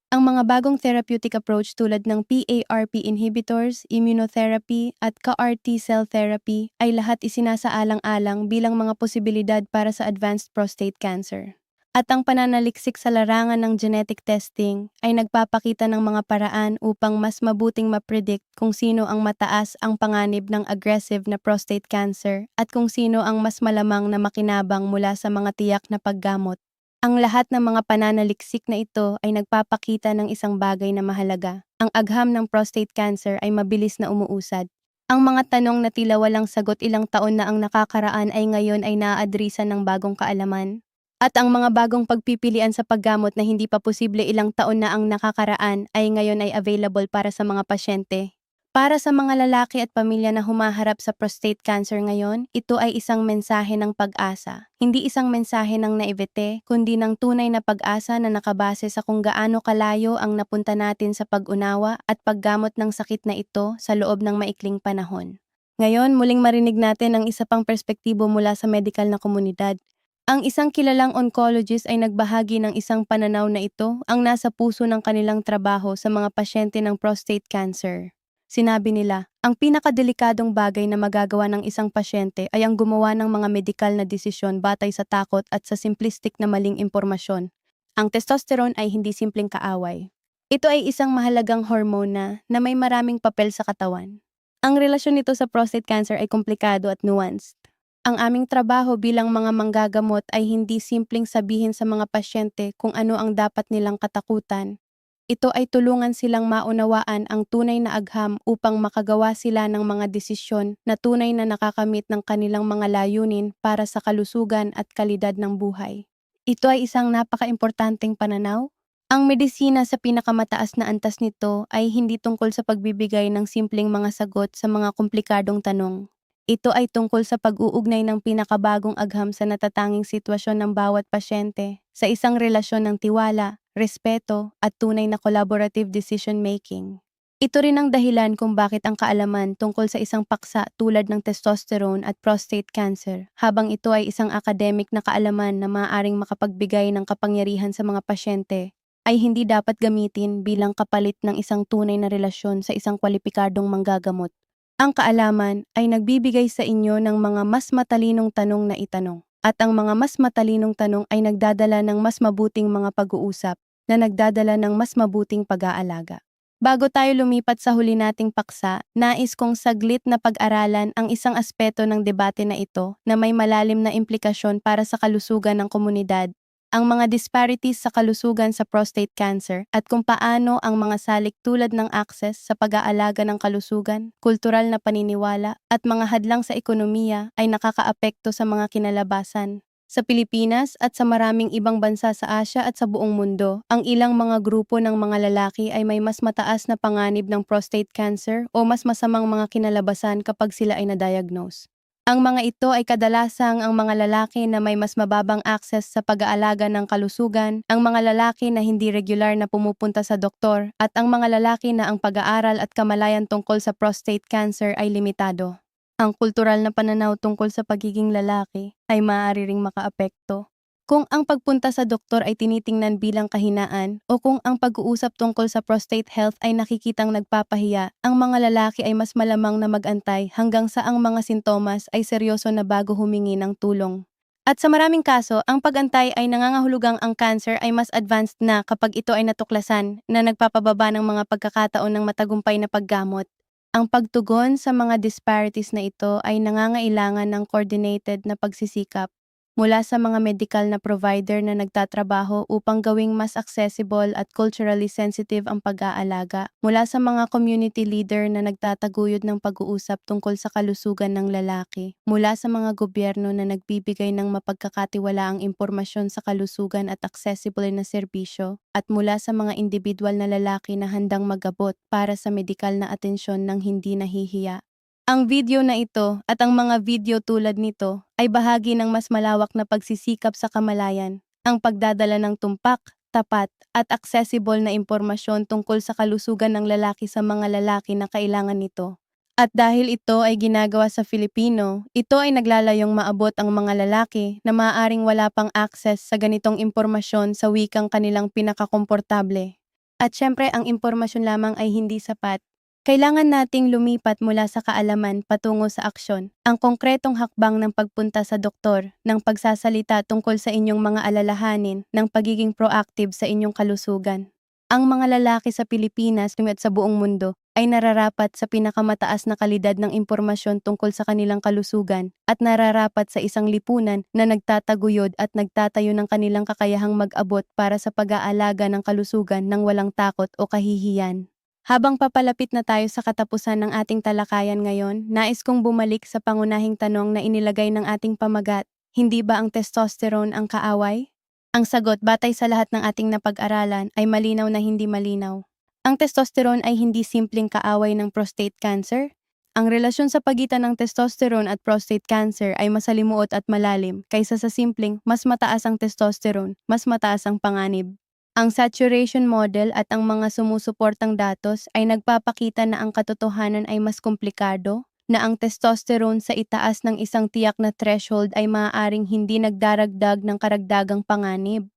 Ang mga bagong therapeutic approach tulad ng PARP inhibitors, immunotherapy at CAR T-cell therapy ay lahat isinasaalang-alang bilang mga posibilidad para sa advanced prostate cancer. At ang pananaliksik sa larangan ng genetic testing ay nagpapakita ng mga paraan upang mas mabuting ma-predict kung sino ang mataas ang panganib ng aggressive na prostate cancer at kung sino ang mas malamang na makinabang mula sa mga tiyak na paggamot. Ang lahat ng mga pananaliksik na ito ay nagpapakita ng isang bagay na mahalaga. Ang agham ng prostate cancer ay mabilis na umuusad. Ang mga tanong na tila walang sagot ilang taon na ang nakakaraan ay ngayon ay naaadrisan ng bagong kaalaman. At ang mga bagong pagpipilian sa paggamot na hindi pa posible ilang taon na ang nakakaraan ay ngayon ay available para sa mga pasyente. Para sa mga lalaki at pamilya na humaharap sa prostate cancer ngayon, ito ay isang mensahe ng pag-asa. Hindi isang mensahe ng naivete, kundi ng tunay na pag-asa na nakabase sa kung gaano kalayo ang napunta natin sa pag-unawa at paggamot ng sakit na ito sa loob ng maikling panahon. Ngayon, muling marinig natin ang isa pang perspektibo mula sa medikal na komunidad. Ang isang kilalang oncologist ay nagbahagi ng isang pananaw na ito ang nasa puso ng kanilang trabaho sa mga pasyente ng prostate cancer. Sinabi nila, ang pinakadelikadong bagay na magagawa ng isang pasyente ay ang gumawa ng mga medikal na desisyon batay sa takot at sa simplistic na maling impormasyon. Ang testosterone ay hindi simpleng kaaway. Ito ay isang mahalagang hormona na may maraming papel sa katawan. Ang relasyon nito sa prostate cancer ay komplikado at nuanced. Ang aming trabaho bilang mga manggagamot ay hindi simpleng sabihin sa mga pasyente kung ano ang dapat nilang katakutan. Ito ay tulungan silang maunawaan ang tunay na agham upang makagawa sila ng mga desisyon na tunay na nakakamit ng kanilang mga layunin para sa kalusugan at kalidad ng buhay. Ito ay isang napaka-importanteng pananaw. Ang medisina sa pinakamataas na antas nito ay hindi tungkol sa pagbibigay ng simpleng mga sagot sa mga komplikadong tanong. Ito ay tungkol sa pag-uugnay ng pinakabagong agham sa natatanging sitwasyon ng bawat pasyente sa isang relasyon ng tiwala, respeto at tunay na collaborative decision-making. Ito rin ang dahilan kung bakit ang kaalaman tungkol sa isang paksa tulad ng testosterone at prostate cancer, habang ito ay isang academic na kaalaman na maaaring makapagbigay ng kapangyarihan sa mga pasyente, ay hindi dapat gamitin bilang kapalit ng isang tunay na relasyon sa isang kwalipikadong manggagamot. Ang kaalaman ay nagbibigay sa inyo ng mga mas matalinong tanong na itanong. At ang mga mas matalinong tanong ay nagdadala ng mas mabuting mga pag-uusap na nagdadala ng mas mabuting pag-aalaga. Bago tayo lumipat sa huli nating paksa, nais kong saglit na pag-aralan ang isang aspeto ng debate na ito na may malalim na implikasyon para sa kalusugan ng komunidad, ang mga disparities sa kalusugan sa prostate cancer at kung paano ang mga salik tulad ng access sa pag-aalaga ng kalusugan, kultural na paniniwala at mga hadlang sa ekonomiya ay nakakaapekto sa mga kinalabasan. Sa Pilipinas at sa maraming ibang bansa sa Asia at sa buong mundo, ang ilang mga grupo ng mga lalaki ay may mas mataas na panganib ng prostate cancer o mas masamang mga kinalabasan kapag sila ay na-diagnose. Ang mga ito ay kadalasang ang mga lalaki na may mas mababang access sa pag-aalaga ng kalusugan, ang mga lalaki na hindi regular na pumupunta sa doktor, at ang mga lalaki na ang pag-aaral at kamalayan tungkol sa prostate cancer ay limitado. Ang kultural na pananaw tungkol sa pagiging lalaki ay maaari ring makaapekto. Kung ang pagpunta sa doktor ay tinitingnan bilang kahinaan o kung ang pag-uusap tungkol sa prostate health ay nakikitang nagpapahiya, ang mga lalaki ay mas malamang na mag-antay hanggang sa ang mga sintomas ay seryoso na bago humingi ng tulong. At sa maraming kaso, ang pag-antay ay nangangahulugang ang cancer ay mas advanced na kapag ito ay natuklasan na nagpapababa ng mga pagkakataon ng matagumpay na paggamot. Ang pagtugon sa mga disparities na ito ay nangangailangan ng coordinated na pagsisikap. mula sa mga medical na provider na nagtatrabaho upang gawing mas accessible at culturally sensitive ang pag-aalaga, mula sa mga community leader na nagtataguyod ng pag-uusap tungkol sa kalusugan ng lalaki, mula sa mga gobyerno na nagbibigay ng mapagkakatiwalaang impormasyon sa kalusugan at accessible na serbisyo, at mula sa mga individual na lalaki na handang mag-abot para sa medikal na atensyon ng hindi nahihiya. Ang video na ito at ang mga video tulad nito ay bahagi ng mas malawak na pagsisikap sa kamalayan, ang pagdadala ng tumpak, tapat, at accessible na impormasyon tungkol sa kalusugan ng lalaki sa mga lalaki na kailangan nito. At dahil ito ay ginagawa sa Filipino, ito ay naglalayong maabot ang mga lalaki na maaaring wala pang access sa ganitong impormasyon sa wikang kanilang pinakakomportable. At syempre, ang impormasyon lamang ay hindi sapat. Kailangan nating lumipat mula sa kaalaman patungo sa aksyon, ang konkretong hakbang ng pagpunta sa doktor, ng pagsasalita tungkol sa inyong mga alalahanin, ng pagiging proactive sa inyong kalusugan. Ang mga lalaki sa Pilipinas at sa buong mundo ay nararapat sa pinakamataas na kalidad ng impormasyon tungkol sa kanilang kalusugan at nararapat sa isang lipunan na nagtataguyod at nagtatayo ng kanilang kakayahang mag-abot para sa pag-aalaga ng kalusugan ng walang takot o kahihiyan. Habang papalapit na tayo sa katapusan ng ating talakayan ngayon, nais kong bumalik sa pangunahing tanong na inilagay ng ating pamagat. Hindi ba ang testosterone ang kaaway? Ang sagot batay sa lahat ng ating napag-aralan ay malinaw na hindi malinaw. Ang testosterone ay hindi simpleng kaaway ng prostate cancer. Ang relasyon sa pagitan ng testosterone at prostate cancer ay masalimuot at malalim kaysa sa simpleng mas mataas ang testosterone, mas mataas ang panganib. Ang saturation model at ang mga sumusuportang datos ay nagpapakita na ang katotohanan ay mas komplikado, na ang testosterone sa itaas ng isang tiyak na threshold ay maaaring hindi nagdaragdag ng karagdagang panganib,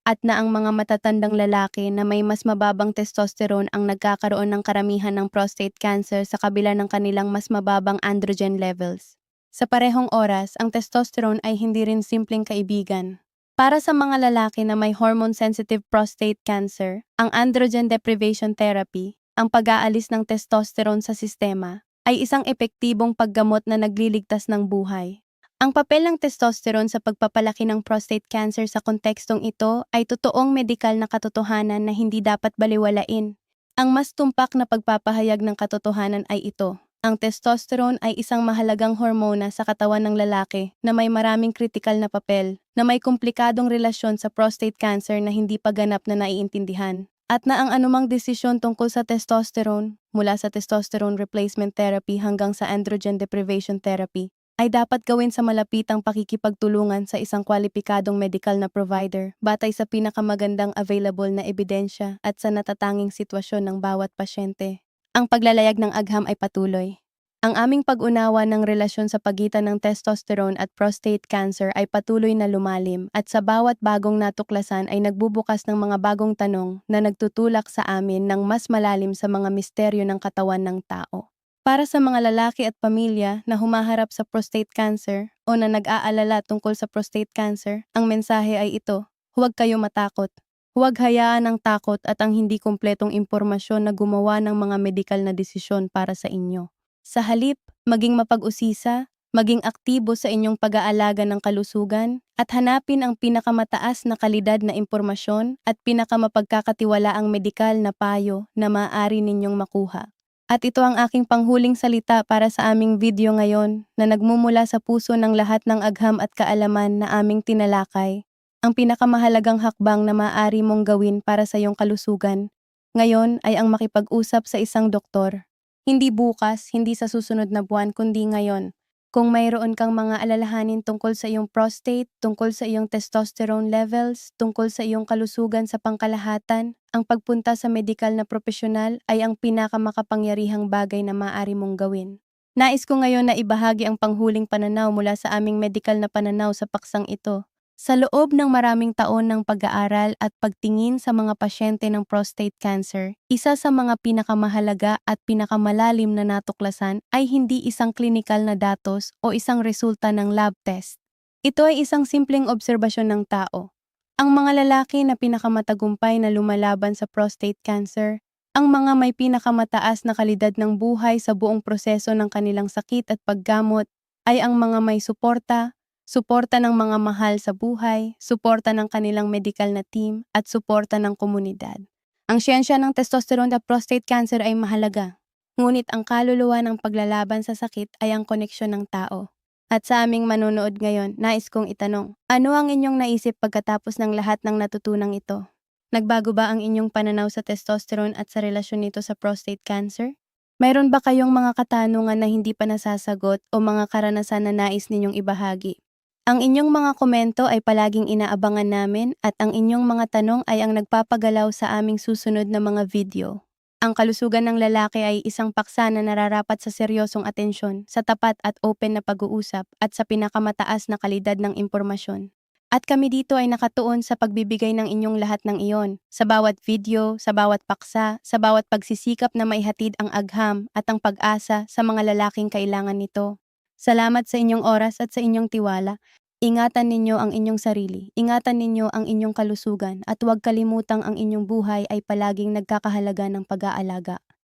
at na ang mga matatandang lalaki na may mas mababang testosterone ang nagkakaroon ng karamihan ng prostate cancer sa kabila ng kanilang mas mababang androgen levels. Sa parehong oras, ang testosterone ay hindi rin simpleng kaibigan. Para sa mga lalaki na may hormone-sensitive prostate cancer, ang androgen deprivation therapy, ang pag-aalis ng testosterone sa sistema, ay isang epektibong paggamot na nagliligtas ng buhay. Ang papel ng testosterone sa pagpapalaki ng prostate cancer sa kontekstong ito ay totoong medikal na katotohanan na hindi dapat baliwalain. Ang mas tumpak na pagpapahayag ng katotohanan ay ito. Ang testosterone ay isang mahalagang hormona sa katawan ng lalaki na may maraming kritikal na papel, na may komplikadong relasyon sa prostate cancer na hindi pa ganap na naiintindihan. At na ang anumang desisyon tungkol sa testosterone, mula sa testosterone replacement therapy hanggang sa androgen deprivation therapy, ay dapat gawin sa malapitang pakikipagtulungan sa isang kwalipikadong medical na provider batay sa pinakamagandang available na ebidensya at sa natatanging sitwasyon ng bawat pasyente. Ang paglalayag ng agham ay patuloy. Ang aming pag-unawa ng relasyon sa pagitan ng testosterone at prostate cancer ay patuloy na lumalim at sa bawat bagong natuklasan ay nagbubukas ng mga bagong tanong na nagtutulak sa amin ng mas malalim sa mga misteryo ng katawan ng tao. Para sa mga lalaki at pamilya na humaharap sa prostate cancer o na nag-aalala tungkol sa prostate cancer, ang mensahe ay ito: huwag kayo matakot. Huwag hayaan ang takot at ang hindi kumpletong impormasyon na gumawa ng mga medikal na desisyon para sa inyo. Sa halip, maging mapag-usisa, maging aktibo sa inyong pag-aalaga ng kalusugan, at hanapin ang pinakamataas na kalidad na impormasyon at pinakamapagkakatiwalaang medikal na payo na maaari ninyong makuha. At ito ang aking panghuling salita para sa aming video ngayon na nagmumula sa puso ng lahat ng agham at kaalaman na aming tinalakay. Ang pinakamahalagang hakbang na maaari mong gawin para sa iyong kalusugan ngayon ay ang makipag-usap sa isang doktor. Hindi bukas, hindi sa susunod na buwan, kundi ngayon. Kung mayroon kang mga alalahanin tungkol sa iyong prostate, tungkol sa iyong testosterone levels, tungkol sa iyong kalusugan sa pangkalahatan, ang pagpunta sa medikal na profesional ay ang pinakamakapangyarihang bagay na maaari mong gawin. Nais ko ngayon na ibahagi ang panghuling pananaw mula sa aming medikal na pananaw sa paksang ito. Sa loob ng maraming taon ng pag-aaral at pagtingin sa mga pasyente ng prostate cancer, isa sa mga pinakamahalaga at pinakamalalim na natuklasan ay hindi isang klinikal na datos o isang resulta ng lab test. Ito ay isang simpleng obserbasyon ng tao. Ang mga lalaki na pinakamatagumpay na lumalaban sa prostate cancer, ang mga may pinakamataas na kalidad ng buhay sa buong proseso ng kanilang sakit at paggamot, ay ang mga may suporta, suporta ng mga mahal sa buhay, suporta ng kanilang medical na team, at suporta ng komunidad. Ang siyensya ng testosterone at prostate cancer ay mahalaga, ngunit ang kaluluwa ng paglalaban sa sakit ay ang koneksyon ng tao. At sa aming manunood ngayon, nais kong itanong, ano ang inyong naisip pagkatapos ng lahat ng natutunang ito? Nagbago ba ang inyong pananaw sa testosterone at sa relasyon nito sa prostate cancer? Mayroon ba kayong mga katanungan na hindi pa nasasagot o mga karanasan na nais ninyong ibahagi? Ang inyong mga komento ay palaging inaabangan namin at ang inyong mga tanong ay ang nagpapagalaw sa aming susunod na mga video. Ang kalusugan ng lalaki ay isang paksa na nararapat sa seryosong atensyon, sa tapat at open na pag-uusap at sa pinakamataas na kalidad ng impormasyon. At kami dito ay nakatuon sa pagbibigay ng inyong lahat ng iyon, sa bawat video, sa bawat paksa, sa bawat pagsisikap na maihatid ang agham at ang pag-asa sa mga lalaking kailangan nito. Salamat sa inyong oras at sa inyong tiwala. Ingatan ninyo ang inyong sarili, ingatan ninyo ang inyong kalusugan at huwag kalimutang ang inyong buhay ay palaging nagkakahalaga ng pag-aalaga.